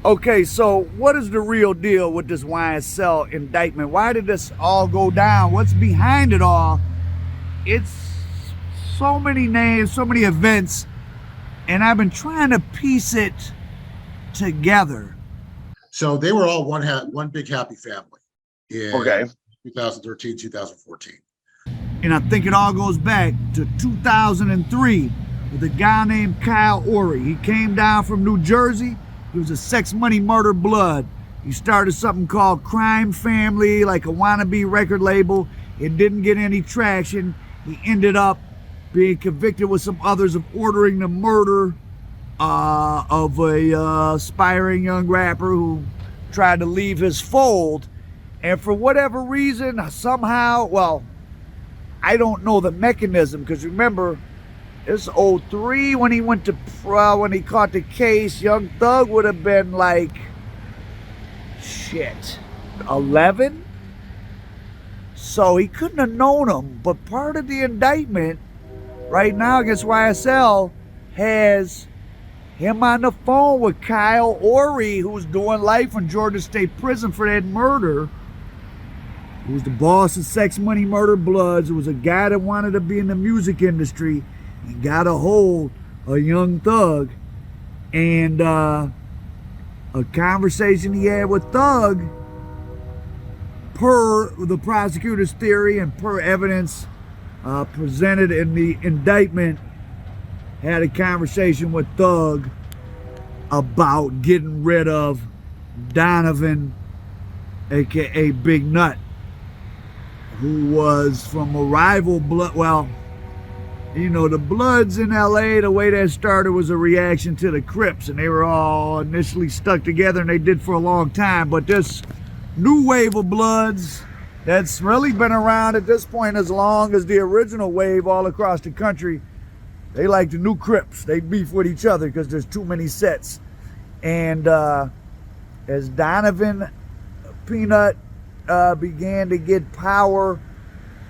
Okay, so what is the real deal with this YSL indictment? Why did this all go down? What's behind it all? It's so many names, so many events, and I've been trying to piece it together. So they were all one big happy family in Okay. 2013, 2014. And I think it all goes back to 2003 with a guy named Kyle Oree. He came down from New Jersey. He was a sex, money, murder, blood. He started something called Crime Family, like a wannabe record label. It didn't get any traction. He ended up being convicted with some others of ordering the murder of a aspiring young rapper who tried to leave his fold. And for whatever reason, somehow, well, I don't know the mechanism, because remember, it's 03 when he went to when he caught the case. Young Thug would have been like, shit, 11? So he couldn't have known him. But part of the indictment right now against YSL has him on the phone with Kyle Oree, who's doing life in Georgia State Prison for that murder. Who was the boss of Sex, Money, Murder, Bloods. It was a guy that wanted to be in the music industry and got a hold of Young Thug. And a conversation he had with Thug, per the prosecutor's theory and per evidence presented in the indictment, had a conversation with Thug about getting rid of Donovan, aka Big Nut, who was from a rival blood. Well, you know, the Bloods in LA, the way that started was a reaction to the Crips, and they were all initially stuck together, and they did for a long time. But this new wave of Bloods that's really been around at this point as long as the original wave all across the country, they like the new Crips. They beef with each other because there's too many sets. And as Donovan Peanut began to get power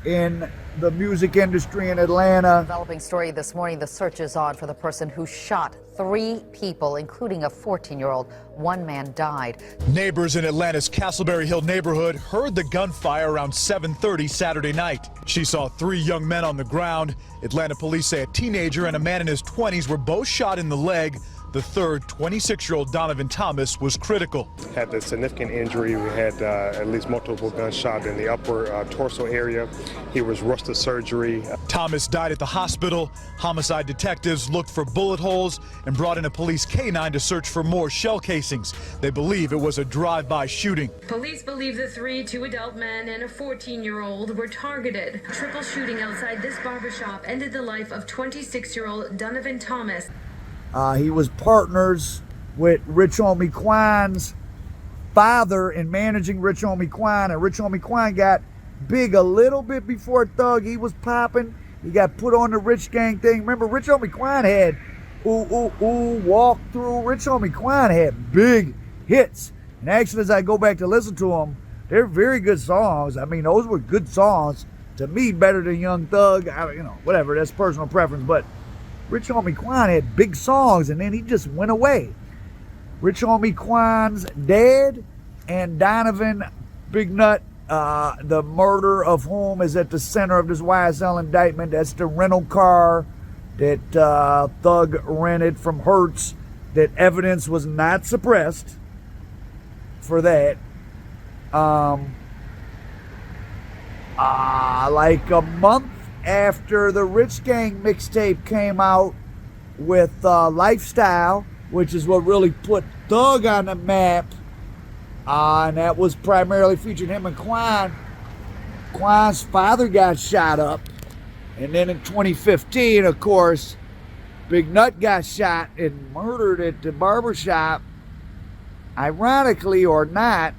in the music industry in Atlanta. Developing story this morning, the search is on for the person who shot 3 people, including a 14-year-old. One man died. Neighbors in Atlanta's Castleberry Hill neighborhood heard the gunfire around 7:30 Saturday night. She saw 3 young men on the ground. Atlanta police say a teenager and a man in his 20s were both shot in the leg. The third, 26-year-old Donovan Thomas, was critical. Had a significant injury. We had at least multiple gunshots in the upper torso area. He was rushed to surgery. Thomas died at the hospital. Homicide detectives looked for bullet holes and brought in a police canine to search for more shell casings. They believe it was a drive-by shooting. Police believe the 3 2-adult men and a 14-year-old were targeted. Triple shooting outside this barbershop ended the life of 26-year-old Donovan Thomas. He was partners with Rich Homie Quan's father in managing Rich Homie Quan, and Rich Homie Quan got big a little bit before Thug. He was popping. He got put on the Rich Gang thing. Remember, Rich Homie Quan had Ooh Ooh Ooh, Walk Through. Rich Homie Quan had big hits. And actually, as I go back to listen to them, they're very good songs. I mean, those were good songs. To me, better than Young Thug. You know, whatever, that's personal preference. But Rich Homie Quan had big songs, and then he just went away. Rich Homie Quan's dad and Donovan Big Nut, the murder of whom is at the center of this YSL indictment. That's the rental car that Thug rented from Hertz, that evidence was not suppressed for that. Like a month after the Rich Gang mixtape came out with Lifestyle, which is what really put Thug on the map, and that was primarily featuring him and Quan. Quan's father got shot up, and then in 2015, of course, Big Nut got shot and murdered at the barbershop. Ironically or not,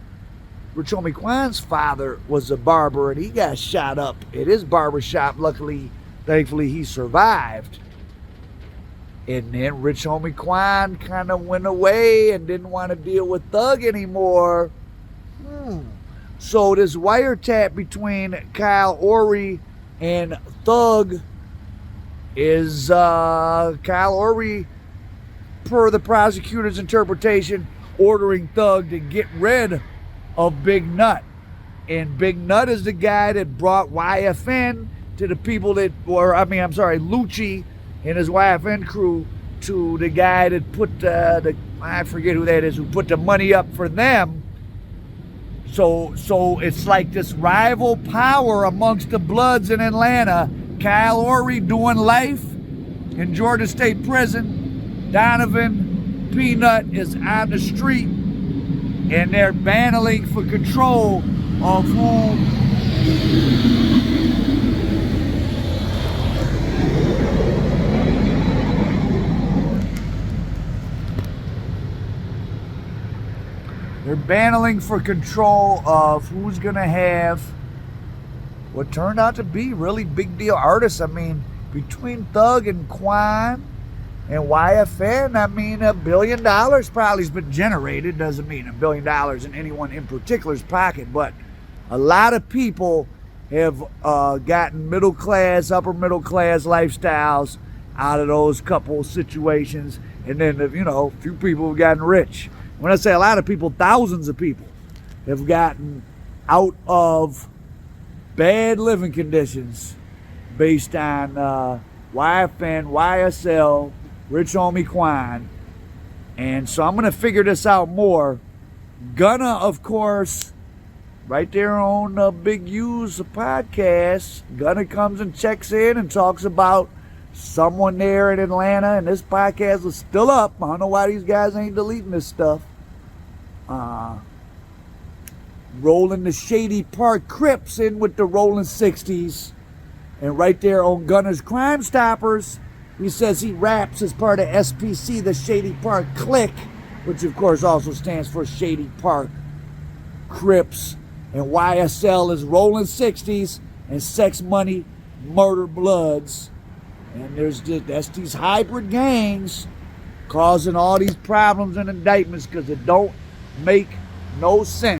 Rich Homie Quan's father was a barber, and he got shot up at his barbershop. Luckily, thankfully, he survived. And then Rich Homie Quan kind of went away and didn't want to deal with Thug anymore. So this wiretap between Kyle Oree and Thug is Kyle Oree per the prosecutor's interpretation, ordering Thug to get rid of Big Nut. And Big Nut is the guy that brought YFN to the people that were, Lucci and his YFN crew to the guy that put I forget who that is, who put the money up for them. So it's like this rival power amongst the Bloods in Atlanta. Kyle Oree doing life in Georgia State Prison. Donovan Peanut is on the street, and they're battling for control of whom they're battling for control of who's gonna have what turned out to be really big deal artists. I mean, between Thug and Quan and YFN, I mean, $1 billion probably has been generated. Doesn't mean $1 billion in anyone in particular's pocket, but a lot of people have gotten middle class, upper middle class lifestyles out of those couple situations, and then a few people have gotten rich. When I say a lot of people, thousands of people have gotten out of bad living conditions based on YFN, YSL, Rich Homie Quan. And so I'm going to figure this out more. Gunna, of course, right there on Big U's podcast, Gunna comes and checks in and talks about someone there in Atlanta, and this podcast is still up. I don't know why these guys ain't deleting this stuff. Rolling the Shady Park Crips in with the Rolling 60s. And right there on Gunna's Crime Stoppers, he says he raps as part of SPC, the Shady Park Clique, which of course also stands for Shady Park Crips. And YSL is Rolling 60s and Sex Money Murder Bloods. And that's these hybrid gangs causing all these problems and indictments because it don't make no sense.